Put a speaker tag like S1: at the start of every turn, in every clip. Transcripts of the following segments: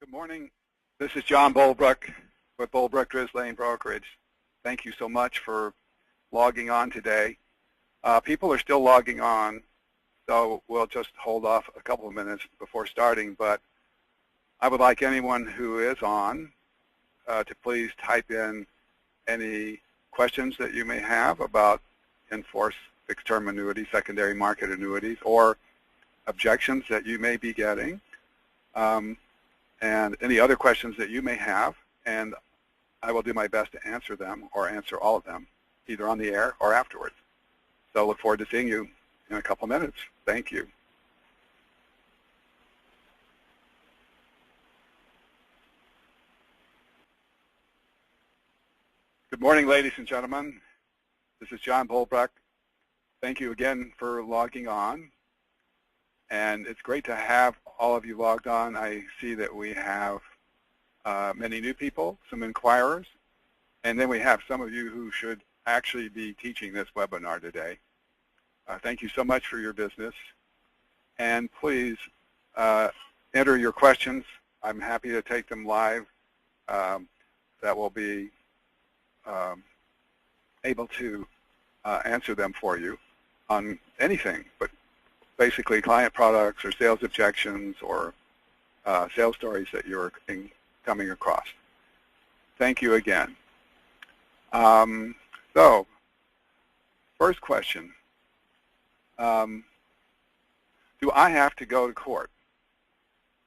S1: Good morning. This is John Bulbrook with Bulbrook Drislane Brokerage. Thank you so much for logging on today. People are still logging on, so we'll just hold off a couple of minutes before starting, but I would like anyone who is on to please type in any questions that you may have about in-force fixed-term annuities, secondary market annuities, or objections that you may be getting, and any other questions that you may have, and I will do my best to answer them or answer all of them, either on the air or afterwards. So look forward to seeing you in a couple minutes. Thank you. Good morning, ladies and gentlemen. This is John Bulbrook. Thank you again for logging on. And it's great to have all of you logged on. I see that we have many new people, some inquirers, and then we have some of you who should actually be teaching this webinar today. Thank you so much for your business. And please enter your questions. I'm happy to take them live. That will be able to answer them for you on anything, but basically client products or sales objections or sales stories that you're coming across. Thank you again. So, first question, do I have to go to court?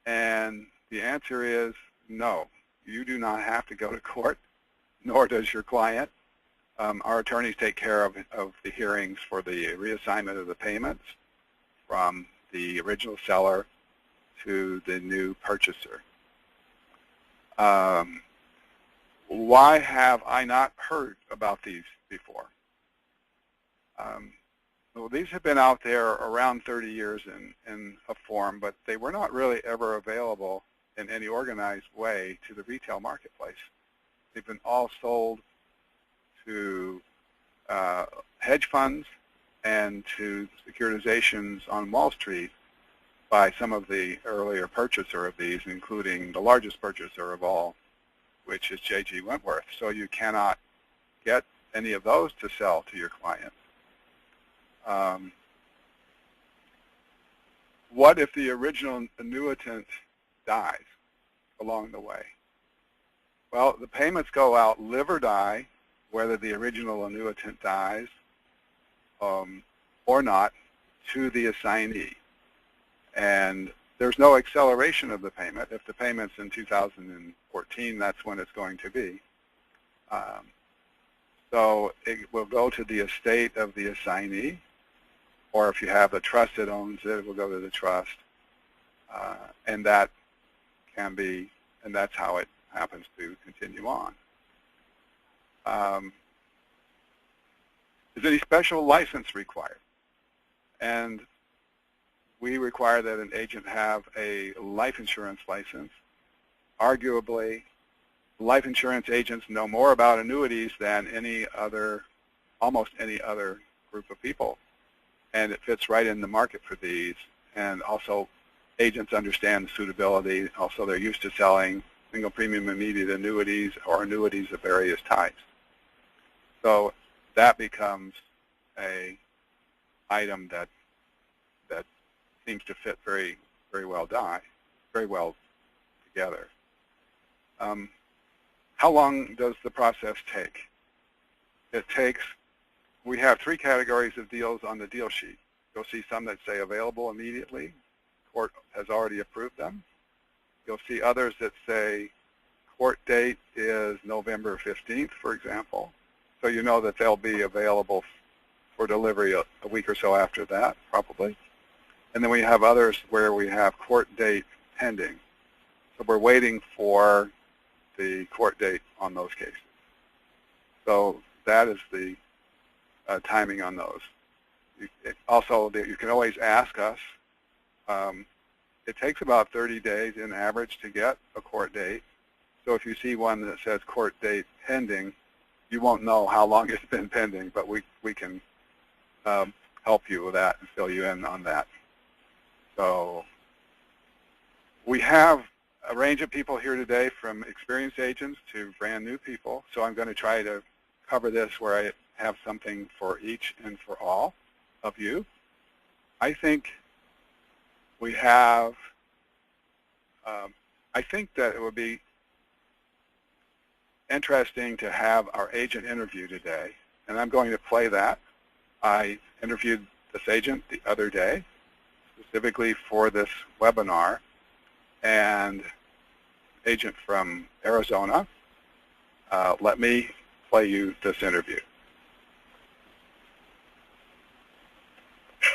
S1: And the answer is no, you do not have to go to court, nor does your client. Our attorneys take care of the hearings for the reassignment of the payments from the original seller to the new purchaser. Why have I not heard about these before? Well, these have been out there around 30 years in a form, but they were not really ever available in any organized way to the retail marketplace. They've been all sold to hedge funds and to securitizations on Wall Street by some of the earlier purchaser of these, including the largest purchaser of all, which is J.G. Wentworth. So you cannot get any of those to sell to your client. What if the original annuitant dies along the way? Well, the payments go out, live or die, whether the original annuitant dies or not, to the assignee. And there's no acceleration of the payment. If the payment's in 2014, that's when it's going to be. So it will go to the estate of the assignee, or if you have a trust that owns it, it will go to the trust. And that can be, and that's how it happens to continue on. Is any special license required? And we require that an agent have a life insurance license. Arguably, life insurance agents know more about annuities than any other, almost any other group of people. And it fits right in the market for these. And also, agents understand the suitability. Also, they're used to selling single premium immediate annuities or annuities of various types. So that becomes a item that seems to fit very well together. How long does the process take? It takes, we have 3 categories of deals on the deal sheet. You'll see some that say available immediately. Court has already approved them. You'll see others that say court date is November 15th, for example. So you know that they'll be available for delivery a week or so after that, probably. And then we have others where we have court date pending. So we're waiting for the court date on those cases. So that is the timing on those. Also, you can always ask us. It takes about 30 days in average to get a court date. So if you see one that says court date pending, you won't know how long it's been pending, but we can help you with that and fill you in on that. So we have a range of people here today, from experienced agents to brand new people. So I'm going to try to cover this where I have something for each and for all of you. I think we have, I think that it would be interesting to have our agent interview today, and I'm going to play that. I interviewed this agent the other day, specifically for this webinar, and agent from Arizona. Let me play you this interview.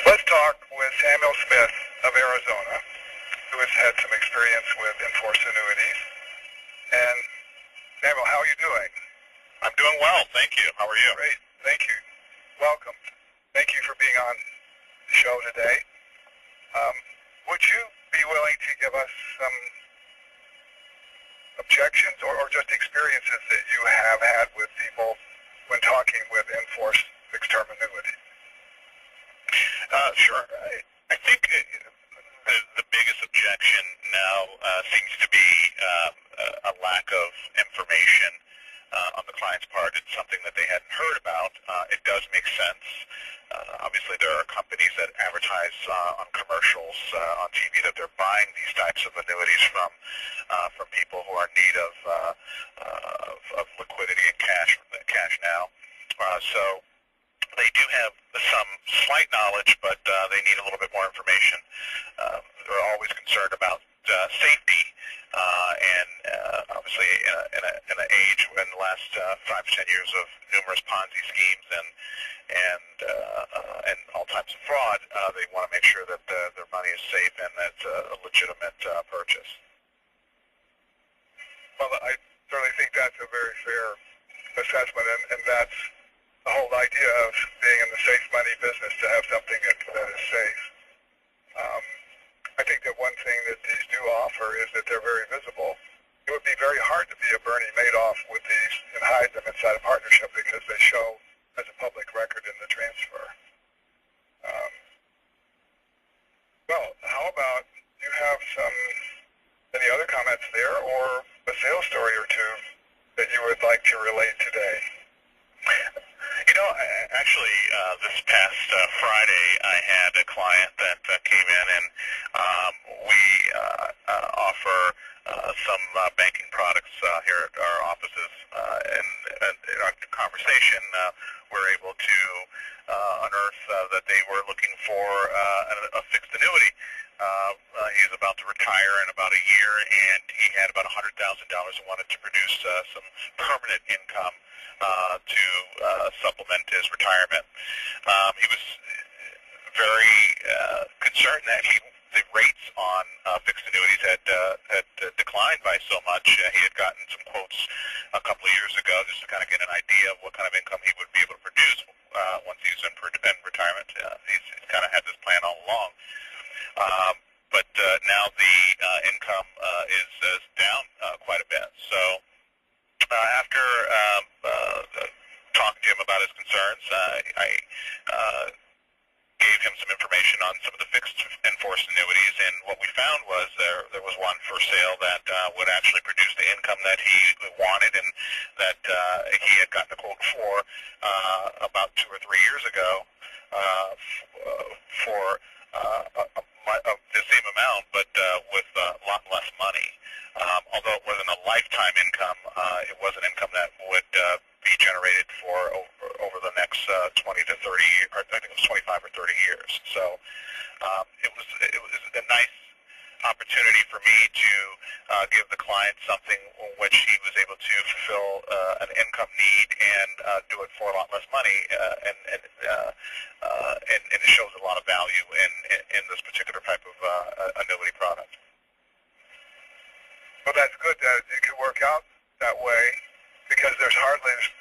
S1: Let's talk with Samuel Smith of Arizona, who has had some experience with enforced annuities. And Samuel, how are you doing?
S2: I'm doing well, thank you. How are you?
S1: Great, thank you. Welcome. Thank you for being on the show today. Would you be willing to give us some objections or just experiences that you have had with people when talking with enforced fixed-term annuities?
S2: Sure. I think the biggest objection now seems to be a lack of information on the client's part. It's something that they hadn't heard about. It does make sense. Obviously, there are companies that advertise on commercials on TV that they're buying these types of annuities from people who are in need of liquidity and cash now. So they do have some slight knowledge, but they need a little bit more information. They're always concerned about safety, and obviously in an age in the last 5 to 10 years of numerous Ponzi schemes and all types of fraud, they want to make sure that their money is safe and that's a legitimate purchase.
S1: Well, I certainly think that's a very fair assessment, and that's the whole idea of being in the safe money business, to have something that is safe. I think that one thing that these do offer is that they're very visible. It would be very hard to be a Bernie Madoff with these and hide them inside a partnership because they show as a public record in the transfer. Well, how about you have any other comments there, or a sales story or two that you would like to relate today?
S2: You know, actually, this past Friday, I had a client that came in, and we offer some banking products here at our offices. And in our conversation, we're able to unearth that they were looking for a fixed annuity. He was about to retire in about a year, and he had about $100,000 and wanted to produce some permanent income to supplement his retirement. He was very concerned that the rates on fixed annuities had declined by so much. He had gotten some quotes a couple of years ago just to kind of get an idea of what kind of income he would be able to produce once he was in retirement. He's kind of had this plan all along. But now the income is down quite a bit. So after talking to him about his concerns, I gave him some information on some of the fixed enforced annuities, and what we found was there was one for sale that would actually produce the income that he wanted and that he had gotten a quote for about 2 or 3 years ago for the same amount, but with a lot less money. Although it wasn't a lifetime income, it was an income that would be generated for over the next 20 to 30 years, or I think it was 25 or 30 years. So it was a nice opportunity for me to give the client something which he was able to fulfill an income need and do it for a lot less money, and it shows a lot of value in this particular type of annuity product. Well, that's good that it could work out that way, because there's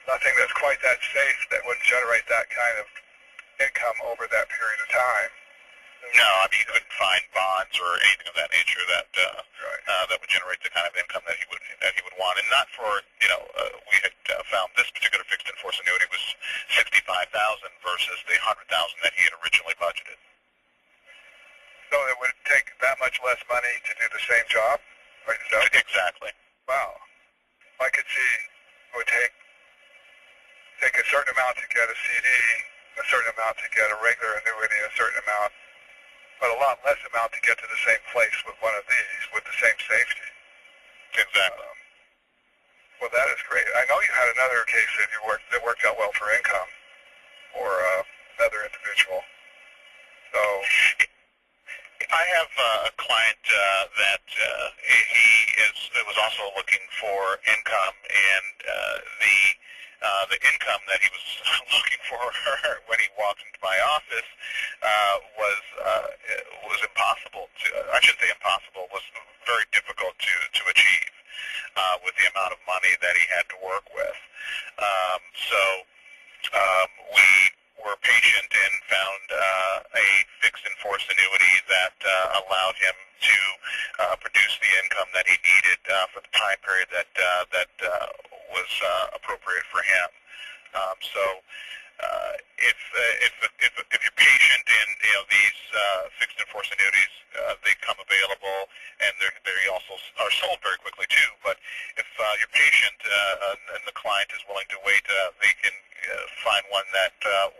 S2: nothing that's quite that safe that would generate that kind of income over that period of time. No, I mean, you couldn't find bonds or anything of that nature that that would generate the kind of income that he would want, and not for we had found this particular fixed enforced annuity was $65,000 versus the $100,000 that he had originally budgeted. So it would take that much less money to do the same job? Right, is that exactly?
S1: Wow. I could see it would take a certain amount to get a CD, a certain amount to get a regular annuity, a certain amount, but a lot less amount to get to the same place with one of these, with the same safety.
S2: Exactly.
S1: Well, that is great. I know you had another case that worked out well for income or another individual. So
S2: I have a client that he was also looking for income, and the income that he was looking for when he walked into my office was impossible to. I shouldn't say impossible. Was very difficult to achieve with the amount of money that he had to work with. We were patient and found a fixed and forced annuity that allowed him to produce the income that he needed for the time period that was appropriate for him. If you're patient in these fixed and forced annuities, they come available, and they also are sold very quickly too. But if you're patient and the client is willing to wait, they can find one that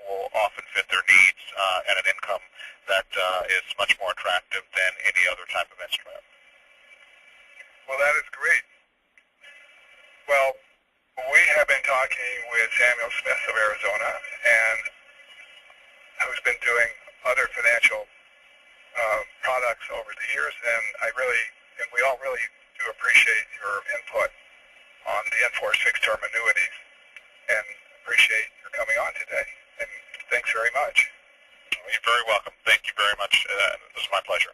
S2: will often fit their needs at an income that is much more attractive than any other type of instrument.
S1: well, that is great. Well, we have been talking with Samuel Smith of Arizona, and who's been doing other financial products over the years, and we all really do appreciate your input on the enforced fixed-term annuities, and appreciate your coming on today. And thanks very much.
S2: You're very welcome. Thank you very much. It was my pleasure.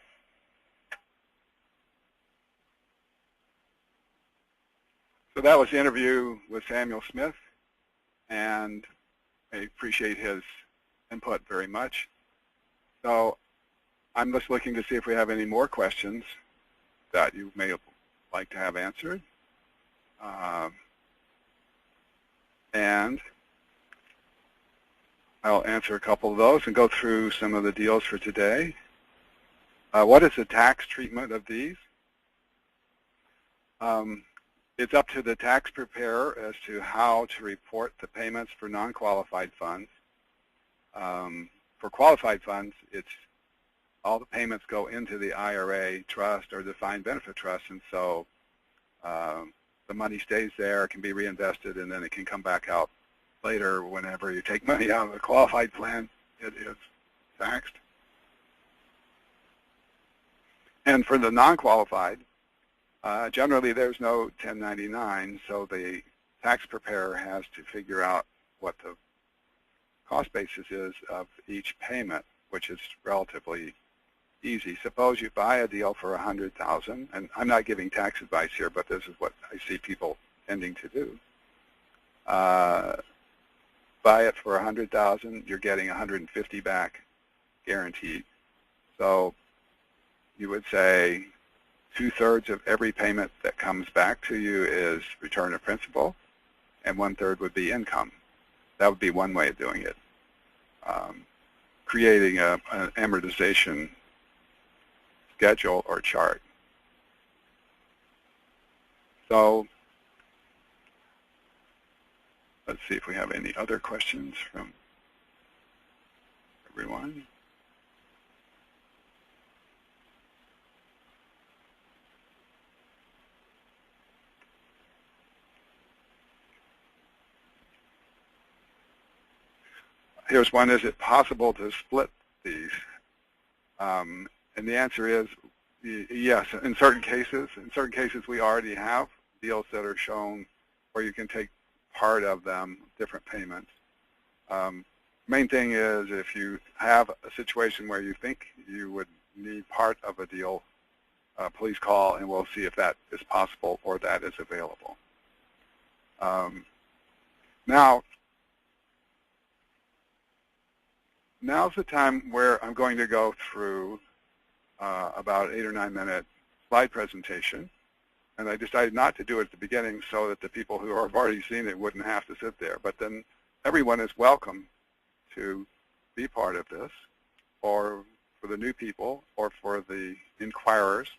S1: So that was the interview with Samuel Smith, and I appreciate his input very much. So I'm just looking to see if we have any more questions that you may like to have answered. And I'll answer a couple of those and go through some of the deals for today. What is the tax treatment of these? It's up to the tax preparer as to how to report the payments for non-qualified funds. For qualified funds, all the payments go into the IRA trust or defined benefit trust, and so the money stays there, can be reinvested, and then it can come back out later whenever you take money out of the qualified plan. It is taxed. And for the non-qualified, generally there's no 1099, so the tax preparer has to figure out what the cost basis is of each payment, which is relatively easy. Suppose you buy a deal for $100,000, and I'm not giving tax advice here, but this is what I see people tending to do. Buy it for $100,000, you're getting $150 back guaranteed. So you would say 2/3 of every payment that comes back to you is return of principal, and 1/3 would be income. That would be one way of doing it. Creating an amortization schedule or chart. So let's see if we have any other questions from everyone. Here's one: is it possible to split these? And the answer is yes. In certain cases, we already have deals that are shown where you can take part of them, different payments. Main thing is if you have a situation where you think you would need part of a deal, please call and we'll see if that is possible or that is available. Now's the time where I'm going to go through about 8 or 9 minute slide presentation, and I decided not to do it at the beginning so that the people who have already seen it wouldn't have to sit there. But then everyone is welcome to be part of this, or for the new people or for the inquirers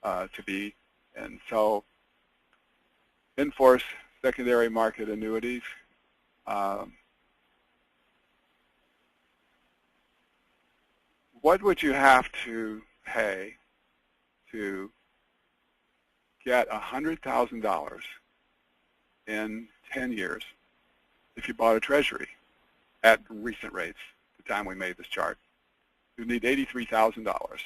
S1: to be And so in-force secondary market annuities, what would you have to pay to get $100,000 in 10 years if you bought a treasury at recent rates, the time we made this chart? You need $83,000.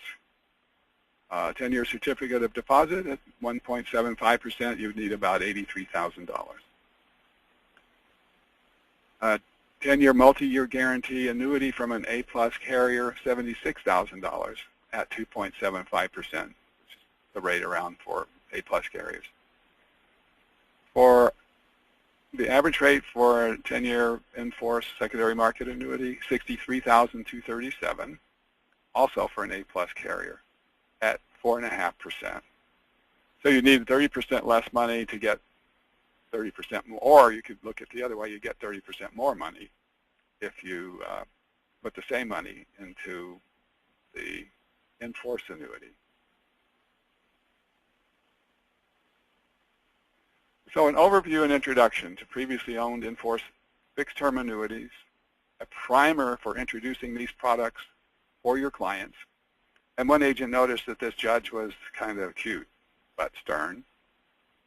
S1: 10-year certificate of deposit at 1.75%, you would need about $83,000. 10-year multi-year guarantee annuity from an A-plus carrier, $76,000 at 2.75%, which is the rate around for A-plus carriers. For the average rate for a 10-year in-force secondary market annuity, $63,237, also for an A-plus carrier at 4.5%. So you need 30% less money to get 30% more, or you could look at the other way, you get 30% more money if you put the same money into the in-force annuity. So an overview and introduction to previously owned in-force fixed-term annuities, a primer for introducing these products for your clients. And one agent noticed that this judge was kind of cute but stern.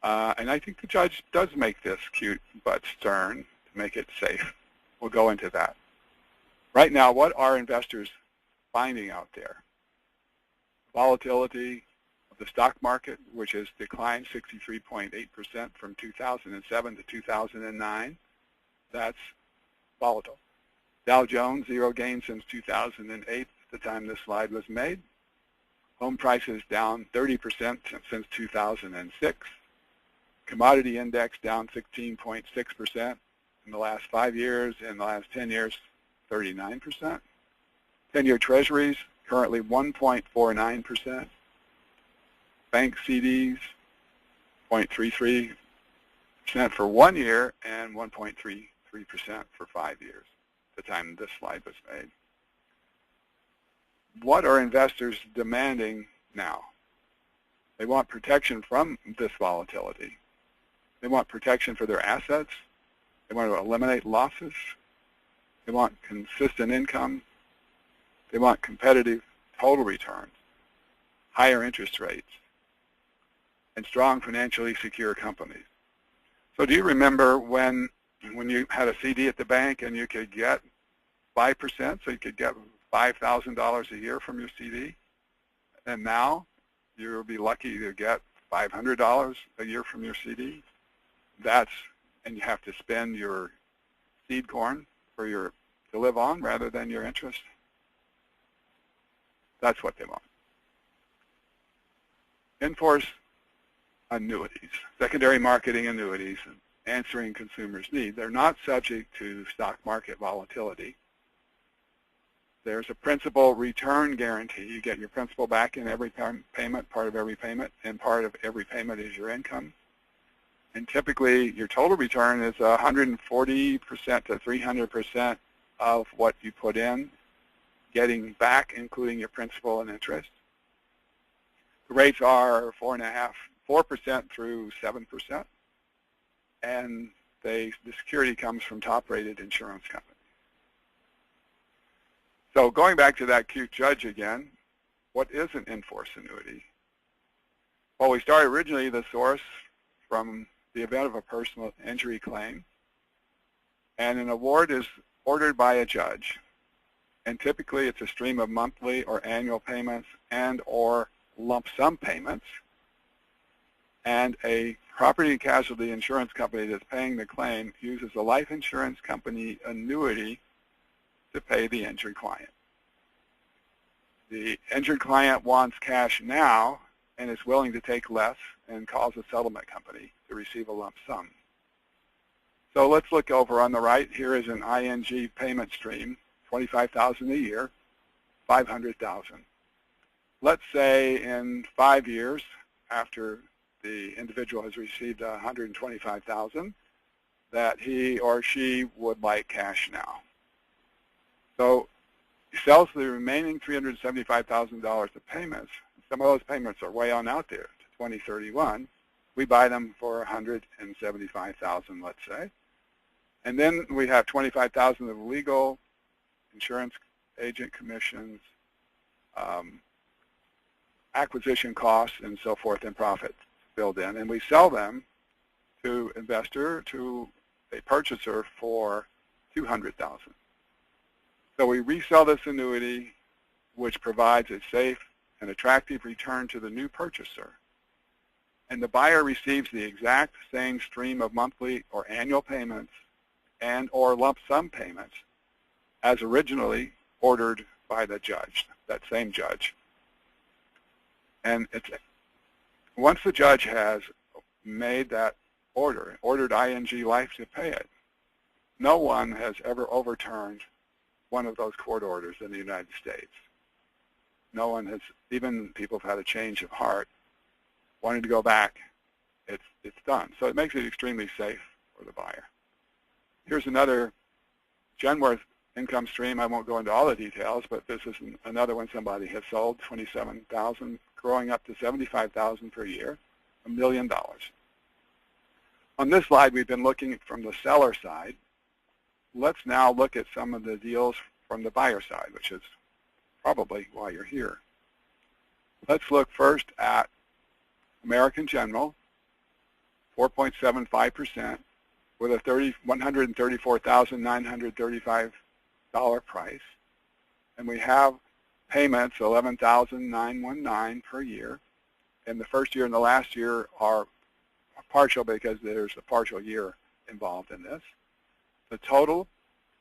S1: And I think the judge does make this cute but stern to make it safe. We'll go into that. Right now, what are investors finding out there? Volatility of the stock market, which has declined 63.8% from 2007 to 2009. That's volatile. Dow Jones, zero gain since 2008, the time this slide was made. Home prices down 30% since 2006. Commodity index down 16.6% in the last 5 years. In the last 10 years, 39%. 10-year treasuries, currently 1.49%. Bank CDs, 0.33% for 1 year and 1.33% for 5 years, the time this slide was made. What are investors demanding now? They want protection from this volatility. They want protection for their assets. They want to eliminate losses. They want consistent income. They want competitive total returns, higher interest rates, and strong financially secure companies. So do you remember when you had a CD at the bank and you could get 5%, so you could get $5,000 a year from your CD? And now you'll be lucky to get $500 a year from your CD. And you have to spend your seed corn to live on rather than your interest. That's what they want. In-force annuities, secondary marketing annuities, answering consumers' needs. They're not subject to stock market volatility. There's a principal return guarantee. You get your principal back in every payment, part of every payment, and part of every payment is your income. And typically, your total return is 140% to 300% of what you put in, getting back, including your principal and interest. The rates are 4% through 7%, and the security comes from top-rated insurance companies. So going back to that cute judge again, what is an in-force annuity? Well, we started originally the source from the event of a personal injury claim, and an award is ordered by a judge. And typically it's a stream of monthly or annual payments and or lump sum payments. And a property and casualty insurance company that's paying the claim uses a life insurance company annuity to pay the injured client. The injured client wants cash now and is willing to take less and calls a settlement company to receive a lump sum. So let's look over on the right. Here is an ING payment stream, $25,000 a year, $500,000. Let's say in 5 years, after the individual has received $125,000, that he or she would like cash now. So he sells the remaining $375,000 of payments. Some of those payments are way on out there, 2031, we buy them for $175,000, let's say. And then we have $25,000 of legal, insurance agent commissions, acquisition costs, and so forth, and profit built in. And we sell them to investor, to a purchaser for $200,000. So we resell this annuity, which provides a safe and attractive return to the new purchaser. And the buyer receives the exact same stream of monthly or annual payments and or lump sum payments as originally ordered by the judge, that same judge. And once the judge has made that ordered ING Life to pay it, no one has ever overturned one of those court orders in the United States. No one has, even people have had a change of heart, wanting to go back, it's done. So it makes it extremely safe for the buyer. Here's another Genworth income stream. I won't go into all the details, but this is another one somebody has sold, $27,000, growing up to $75,000 per year, $1 million. On this slide, we've been looking from the seller side. Let's now look at some of the deals from the buyer side, which is probably why you're here. Let's look first at American General, 4.75% with a $134,935 price. And we have payments, $11,919 per year. And the first year and the last year are partial because there's a partial year involved in this. The total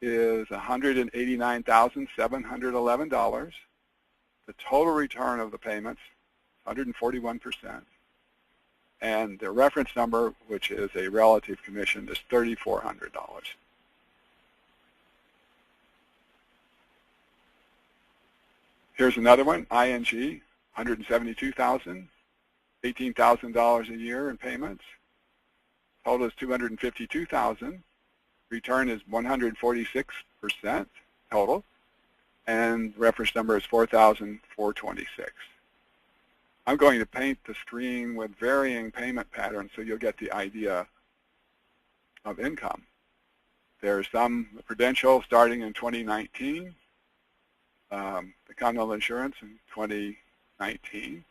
S1: is $189,711. The total return of the payments, 141%. And the reference number, which is a relative commission, is $3,400. Here's another one, ING, $172,000, $18,000 a year in payments. Total is $252,000. Return is 146% total, and reference number is 4,426. I'm going to paint the screen with varying payment patterns so you'll get the idea of income. There's some Prudential starting in 2019, the Continental Insurance in 2019,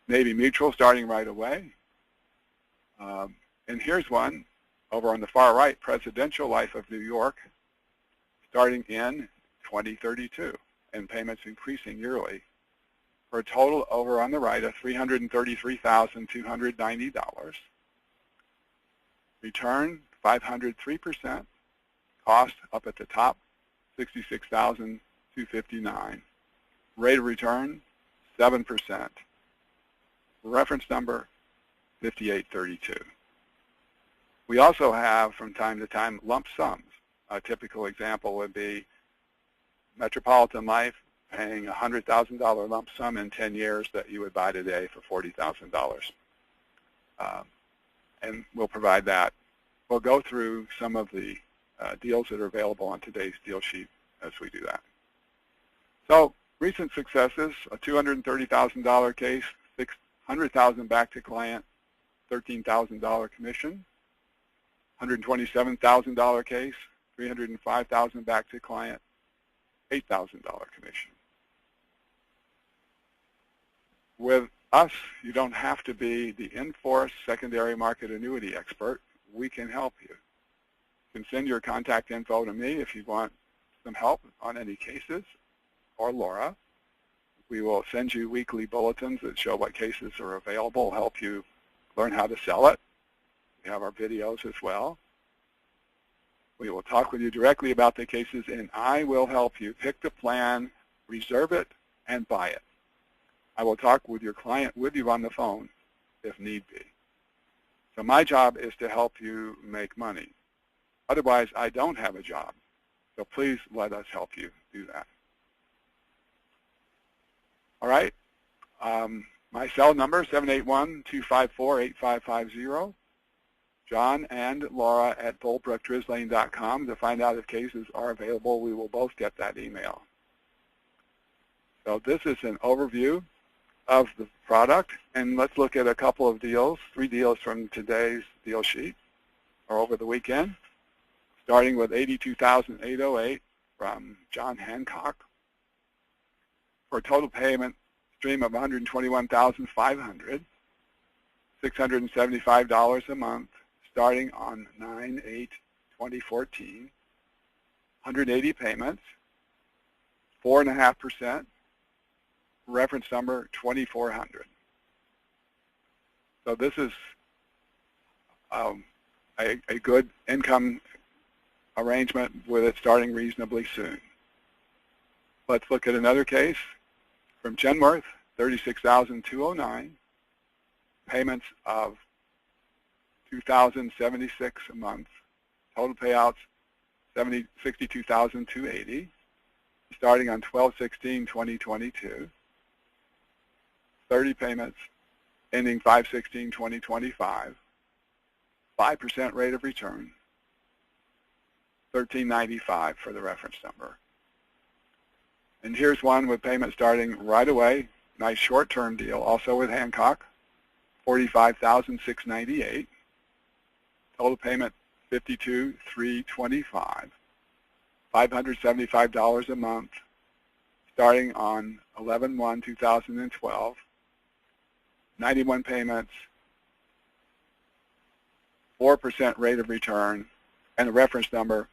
S1: Navy Mutual starting right away, and here's one over on the far right, Presidential Life of New York, starting in 2032, and payments increasing yearly, for a total over on the right of $333,290. Return, 503%. Cost up at the top, $66,259. Rate of return, 7%. Reference number, 5832. We also have, from time to time, lump sums. A typical example would be Metropolitan Life paying a $100,000 lump sum in 10 years that you would buy today for $40,000. And we'll provide that. We'll go through some of the deals that are available on today's deal sheet as we do that. So recent successes, a $230,000 case, $600,000 back to client, $13,000 commission. $127,000 case, $305,000 back to client, $8,000 commission. With us, you don't have to be the in-force secondary market annuity expert. We can help you. You can send your contact info to me if you want some help on any cases, or Laura. We will send you weekly bulletins that show what cases are available, help you learn how to sell it. We have our videos as well. We will talk with you directly about the cases, and I will help you pick the plan, reserve it, and buy it. I will talk with your client with you on the phone if need be. So my job is to help you make money. Otherwise, I don't have a job. So please let us help you do that. All right. My cell number, 781-254-8550. John and Laura at BullbrookDrizzling.com to find out if cases are available. We will both get that email. So this is an overview of the product, and let's look at a couple of deals, 3 deals from today's deal sheet, or over the weekend, starting with $82,808 from John Hancock for a total payment stream of $121,500, $675 a month, starting on 9/8/2014, 180 payments, 4.5%, reference number 2400. So this is a good income arrangement with it starting reasonably soon. Let's look at another case from Genworth, $36,209, payments of $2,076 a month, total payouts $62,280, starting on 12/16/2022, 30 payments ending 5/16/2025, 5% rate of return, $13.95 for the reference number. And here's one with payment starting right away, nice short-term deal, also with Hancock, $45,698, total payment $52,325, $575 a month, starting on 11/1/2012, 91 payments, 4% rate of return, and a reference number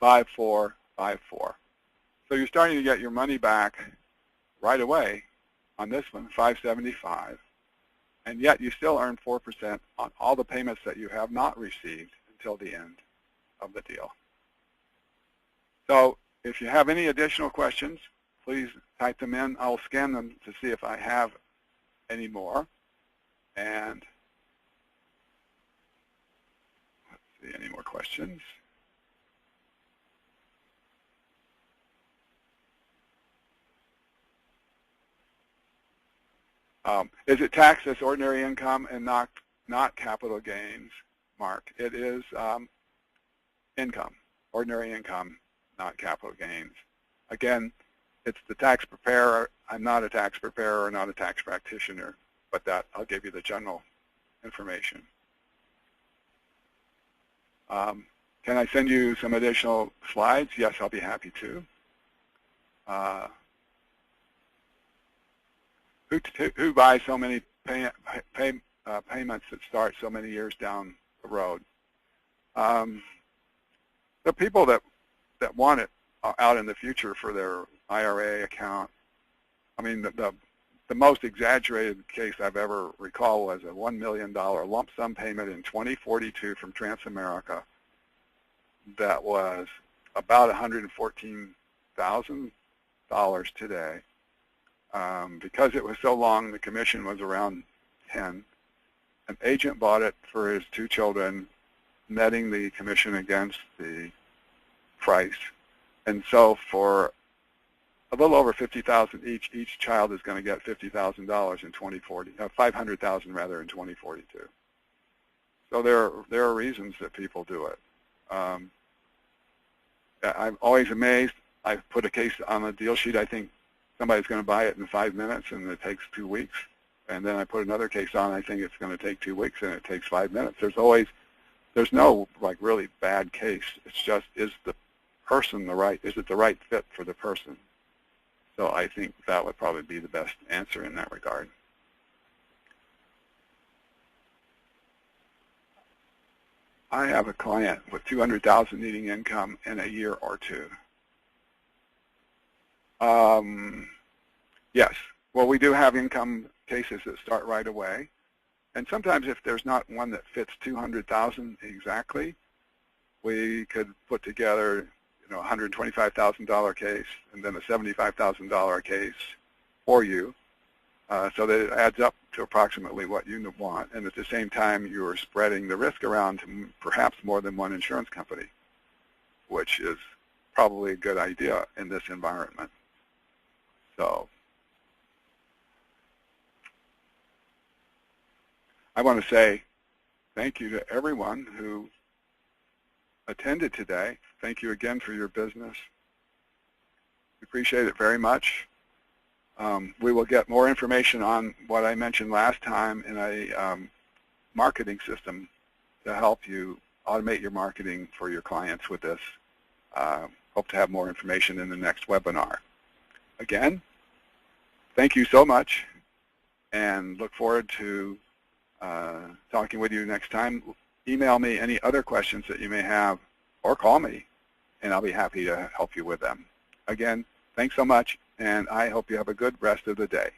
S1: 5454. So you're starting to get your money back right away on this one, $575, and yet you still earn 4% on all the payments that you have not received until the end of the deal. So if you have any additional questions, please type them in. I'll scan them to see if I have any more. And let's see, any more questions? Is it taxed as ordinary income and not capital gains, Mark? It is income, ordinary income, not capital gains. Again, it's the tax preparer. I'm not a tax preparer or not a tax practitioner, but that I'll give you the general information. Can I send you some additional slides? Yes, I'll be happy to. Who buys so many payments that start so many years down the road? The people that want it out in the future for their IRA account. I mean, the most exaggerated case I've ever recalled was a $1 million lump sum payment in 2042 from Transamerica that was about $114,000 today. Because it was so long, the commission was around 10. An agent bought it for his 2 children, netting the commission against the price. And so for a little over $50,000 each child is going to get $50,000 in 2040, $500,000 rather in 2042. So there are reasons that people do it. I'm always amazed. I've put a case on the deal sheet. I think somebody's going to buy it in 5 minutes, and it takes 2 weeks. And then I put another case on. I think it's going to take 2 weeks, and it takes 5 minutes. There's no like really bad case. It's just, is the person is it the right fit for the person? So I think that would probably be the best answer in that regard. I have a client with $200,000 needing income in a year or 2. Yes. Well, we do have income cases that start right away. And sometimes if there's not one that fits $200,000 exactly, we could put together, a $125,000 case and then a $75,000 case for you, so that it adds up to approximately what you want. And at the same time, you're spreading the risk around to perhaps more than one insurance company, which is probably a good idea in this environment. So I want to say thank you to everyone who attended today. Thank you again for your business. We appreciate it very much. We will get more information on what I mentioned last time in a marketing system to help you automate your marketing for your clients with this. Hope to have more information in the next webinar. Again, thank you so much, and look forward to talking with you next time. Email me any other questions that you may have, or call me, and I'll be happy to help you with them. Again, thanks so much, and I hope you have a good rest of the day.